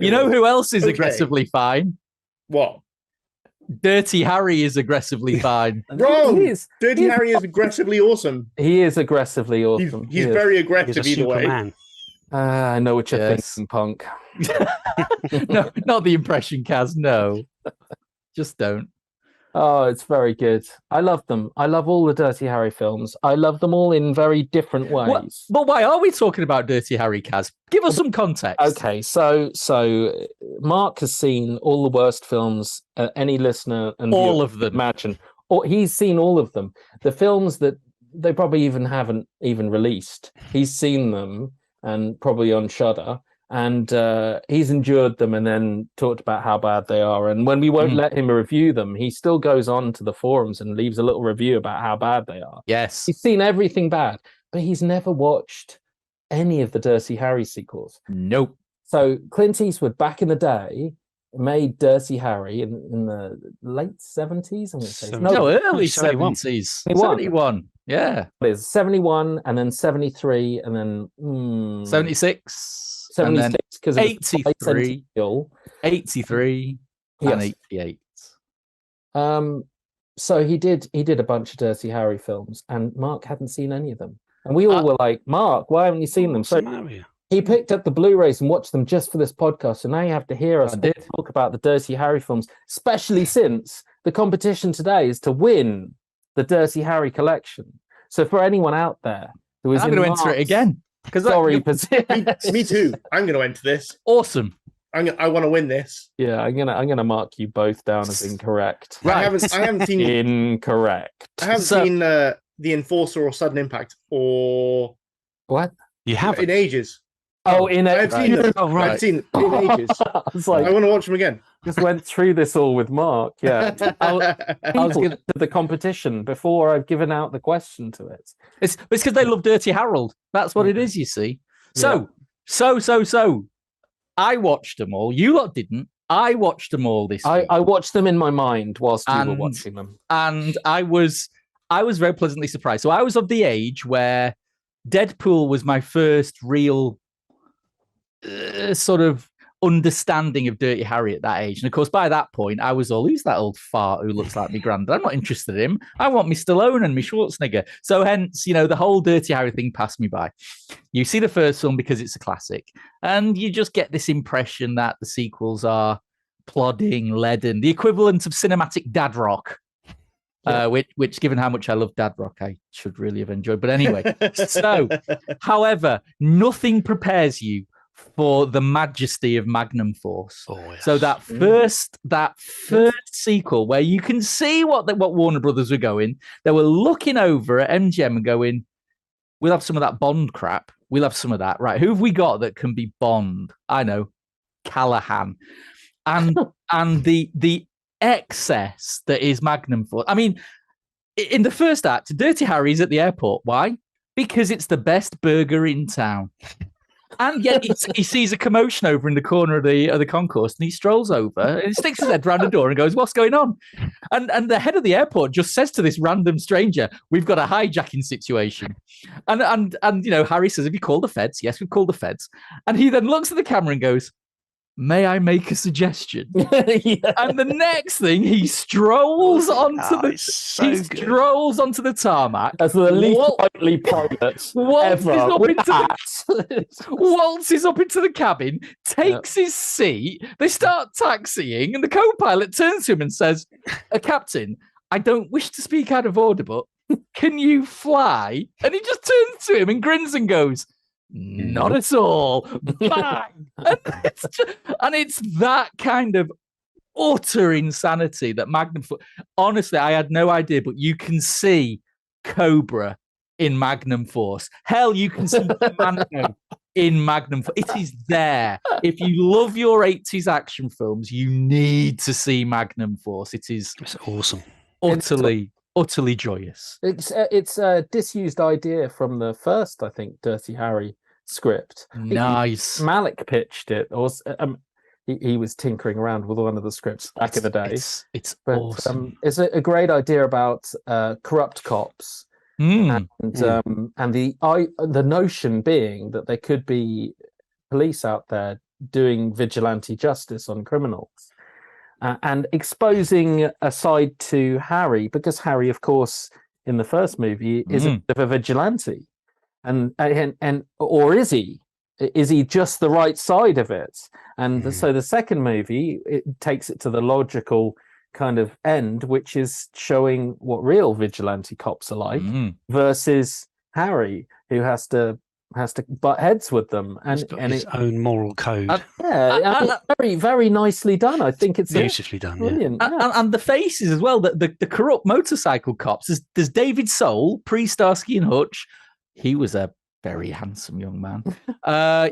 You know who else is Okay. aggressively fine? What? Dirty Harry is aggressively fine. Wrong! Dirty Harry is aggressively awesome. He is aggressively awesome. He's very He's aggressive a either way. Superman. I know what you're Yes. thinking, punk. No, not the impression, Kaz. No, just don't. Oh, it's very good. I love them. I love all the Dirty Harry films. I love them all in very different ways. But why are we talking about Dirty Harry, Kaz? Give us some context. Okay, so Mark has seen all the worst films any listener and All viewer of them. could imagine. Or he's seen all of them. The films that they probably even haven't even released. He's seen them, and probably on Shudder. And he's endured them and then talked about how bad they are. And when we won't let him review them, he still goes on to the forums and leaves a little review about how bad they are. Yes. He's seen everything bad, but he's never watched any of the Dirty Harry sequels. Nope. So Clint Eastwood, back in the day, made Dirty Harry in the late 70s. I'm going to say No, early 71. 70s. 71. Yeah. It is 71 and then 73 and then 76. 76 because 83, 83, and Yes. 88. So he did a bunch of Dirty Harry films, and Mark hadn't seen any of them. And we all were like, Mark, why haven't you seen them? So he picked up the Blu-rays and watched them just for this podcast. So now you have to hear us talk about the Dirty Harry films, especially since the competition today is to win the Dirty Harry collection. So for anyone out there who is I'm going to enter it again. Sorry, me too. I'm going to enter this. Awesome. I want to win this. Yeah, I'm gonna mark you both down as incorrect. Right. I haven't seen incorrect. I haven't seen The Enforcer or Sudden Impact or what? You haven't in ages. Oh, I've seen them. Oh, right. I've seen in ages. I was like, I want to watch them again. Just went through this all with Mark. Yeah, I was gonna- to the competition before I've given out the question to it. It's because they love Dirty Harold. That's what it is, you see. So. I watched them all. You lot didn't. I watched them all this week. I watched them in my mind whilst you were watching them. And I was very pleasantly surprised. So I was of the age where Deadpool was my first real sort of understanding of Dirty Harry at that age. And of course, by that point, I was all, who's that old fart who looks like me granddad? I'm not interested in him. I want me Stallone and me Schwarzenegger. So hence, the whole Dirty Harry thing passed me by. You see the first one because it's a classic, and you just get this impression that the sequels are plodding, leaden, the equivalent of cinematic dad rock. Which, given how much I love dad rock, I should really have enjoyed. But anyway, so, however, nothing prepares you for the majesty of Magnum Force. Oh, yes. So that first sequel, where you can see what Warner Brothers were going, they were looking over at MGM and going, "We'll have some of that Bond crap. We'll have some of that, right? Who have we got that can be Bond? I know, Callahan, and the excess that is Magnum Force. I mean, in the first act, Dirty Harry's at the airport. Why? Because it's the best burger in town." And yet he sees a commotion over in the corner of the concourse, and he strolls over and he sticks his head round the door and goes, "What's going on?" And the head of the airport just says to this random stranger, "We've got a hijacking situation." And Harry says, "Have you called the feds?" "Yes, we've called the feds." And he then looks at the camera and goes, "May I make a suggestion?" Yeah. And the next thing, he strolls onto strolls onto the tarmac As the least likely pilot waltzes up into the cabin, takes his seat. They start taxiing, and the co-pilot turns to him and says, "Captain, I don't wish to speak out of order, but can you fly?" And he just turns to him and grins and goes, "Not at all." Bang! And it's that kind of utter insanity that Magnum Force. Honestly, I had no idea, but you can see Cobra in Magnum Force. Hell, you can see Commando in Magnum Force. It is there. If you love your 80s action films, you need to see Magnum Force. It's awesome. Utterly joyous. It's a disused idea from the first, I think, Dirty Harry script. Nice. Malik pitched it, or he was tinkering around with one of the scripts back in the day. It's but, awesome. It's a great idea about corrupt cops, and the notion being that there could be police out there doing vigilante justice on criminals. And exposing a side to Harry, because Harry, of course, in the first movie is a bit of a vigilante. And or is he? Is he just the right side of it? And so the second movie, it takes it to the logical kind of end, which is showing what real vigilante cops are like, versus Harry, who has to butt heads with them, and He's got his own moral code. Very, very nicely done. I think it's beautifully done, brilliant. And the faces as well. The corrupt motorcycle cops. There's David Soul, pre-Starsky and Hutch. He was a very handsome young man.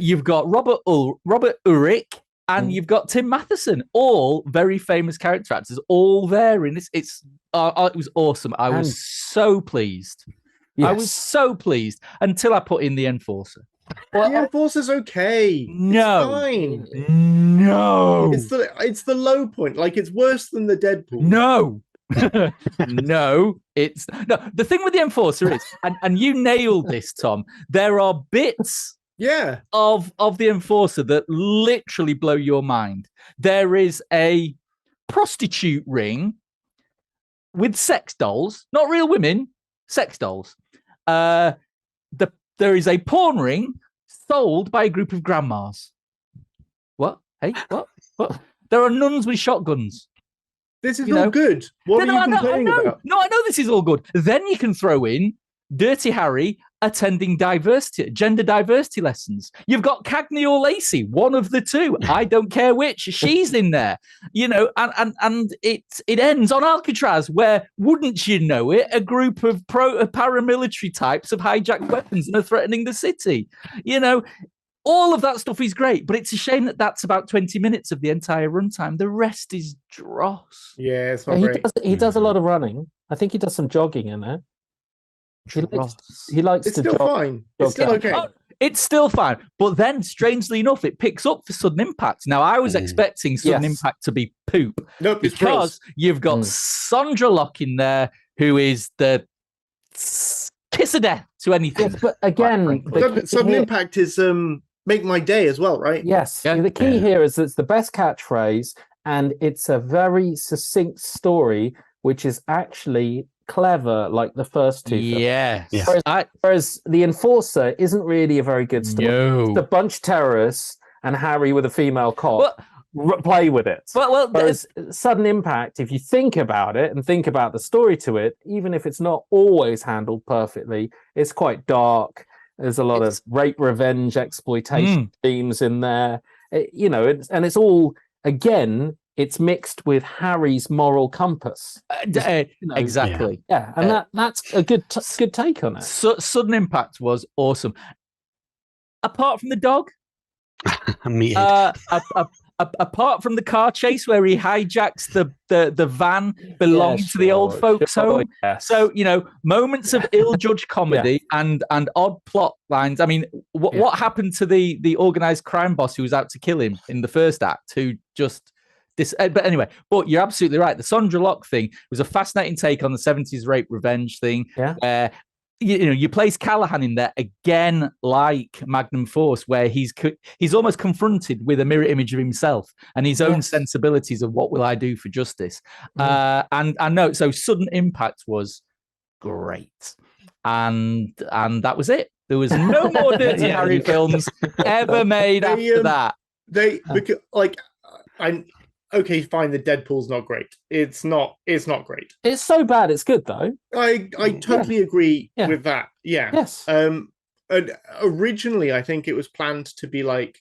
You've got Robert Urich, and you've got Tim Matheson, all very famous character actors, all there in this. It was awesome. I was so pleased. Yes. I was so pleased until I put in the Enforcer. Well, the Enforcer's okay. No, it's fine. No, it's the low point. Like, it's worse than the Deadpool. No. No, the thing with the Enforcer is, and you nailed this, Tom, there are bits of the Enforcer that literally blow your mind. There is a prostitute ring with sex dolls, not real women, sex dolls. There is a porn ring sold by a group of grandmas. What? Hey, what? There are nuns with shotguns. This is all good. What are you complaining about? No, I know this is all good. Then you can throw in Dirty Harry attending gender diversity lessons. You've got Cagney or Lacey, one of the two. I don't care which. She's in there, and it ends on Alcatraz, where, wouldn't you know it, a group of paramilitary types have hijacked weapons and are threatening the city. All of that stuff is great, but it's a shame that that's about 20 minutes of the entire runtime. The rest is dross. Yeah, it's not great. He does a lot of running. I think he does some jogging in there. He likes it's to still jog. Fine. It's still okay. It's still fine. But then, strangely enough, it picks up for Sudden Impact. Now, I was expecting Sudden Impact to be poop. Nope, because you've got Sondra Locke in there, who is the kiss of death to anything. Yes, but again, Sudden Impact is make my day as well, right? Yes. Yeah. The key here is that it's the best catchphrase, and it's a very succinct story, which is actually clever, like the first two films. Yes. Whereas The Enforcer isn't really a very good story. No. It's a bunch of terrorists and Harry with a female cop play with it. Whereas Sudden Impact, if you think about it and think about the story to it, even if it's not always handled perfectly, it's quite dark. There's a lot of rape, revenge, exploitation themes in there. And it's all, again, it's mixed with Harry's moral compass. Exactly. Yeah, and that's a good take on it. Sudden Impact was awesome. Apart from the dog, apart from the car chase where he hijacks the van belonging to the old folks' home. Yes. So, moments of ill-judged comedy and odd plot lines. I mean, what happened to the organized crime boss who was out to kill him in the first act, who just... But anyway, you're absolutely right. The Sondra Locke thing was a fascinating take on the 70s rape revenge thing. Yeah. You place Callahan in there again, like Magnum Force, where he's almost confronted with a mirror image of himself and his own sensibilities of what will I do for justice. And no, so Sudden Impact was great, and that was it. There was no more Dirty Harry films ever made after that. Okay, fine. The Deadpool's not great. It's not great. It's so bad. It's good though. I totally agree with that. Yeah. Yes. And originally, I think it was planned to be like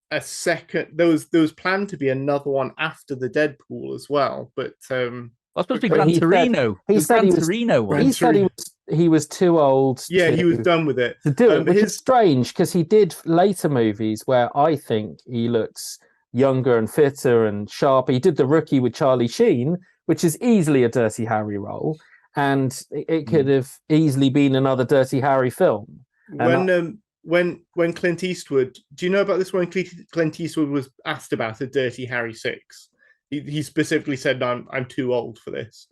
a second. There was planned to be another one after the Deadpool as well, but that's supposed to be Gran Torino. He said he was too old. Yeah, he was done with it to do it. Which is strange because he did later movies where I think he looks younger and fitter and sharper. He did The Rookie with Charlie Sheen, which is easily a Dirty Harry role, and it could have easily been another Dirty Harry film. When Clint Eastwood, do you know about this? When Clint Eastwood was asked about a Dirty Harry 6, he specifically said, "No, I'm too old for this."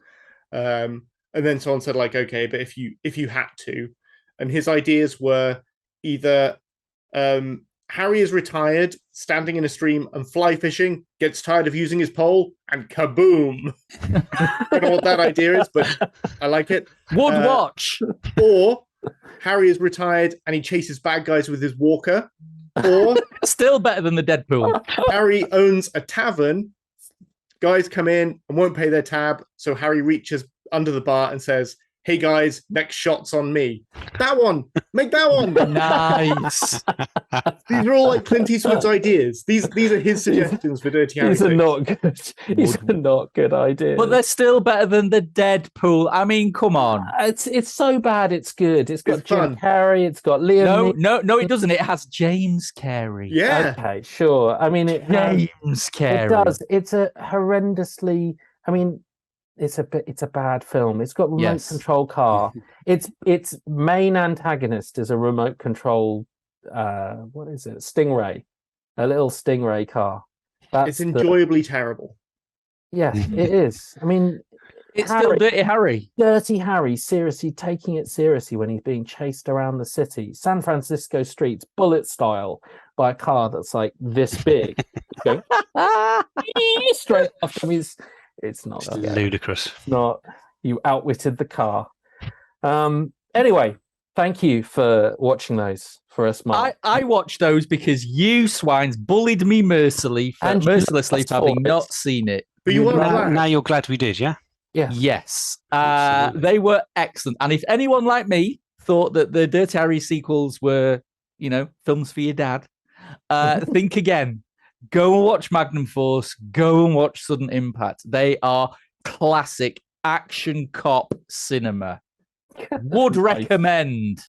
And then someone said, like, "Okay, but if you had to," and his ideas were either Harry is retired, standing in a stream and fly fishing, gets tired of using his pole, and kaboom. I don't know what that idea is, but I like it. Would watch. Or Harry is retired and he chases bad guys with his walker. Or still better than the Deadpool. Harry owns a tavern. Guys come in and won't pay their tab, so Harry reaches under the bar and says, "Hey guys, next shot's on me." That one, make that one. Nice. These are all like Clint Eastwood's ideas. These are his suggestions for Dirty Harry. These are not good. These are not good ideas. But they're still better than the Deadpool. I mean, come on. It's so bad. It's good. It's got Jim fun. Carrey. It's got Liam. No, it doesn't. It has James Carey. Yeah. Okay, sure. I mean, James Carey. It does. It's a horrendously. I mean, it's a bad film. It's got remote control car. Its main antagonist is a remote control. What is it? Stingray, a little Stingray car. It's enjoyably terrible. Yes, it is. I mean, it's still Dirty Harry. Dirty Harry, seriously taking it seriously when he's being chased around the city, San Francisco streets, bullet style, by a car that's like this big, going straight after him. It's not ludicrous. It's not. You outwitted the car. Anyway, thank you for watching those for us, Mark. I watched those because you swines bullied me mercilessly for having not seen it. But you weren't glad. Now you're glad we did, yeah? Yeah. Yes. They were excellent. And if anyone like me thought that the Dirty Harry sequels were, films for your dad, think again. Go and watch Magnum Force. Go and watch Sudden Impact. They are classic action cop cinema. Would recommend.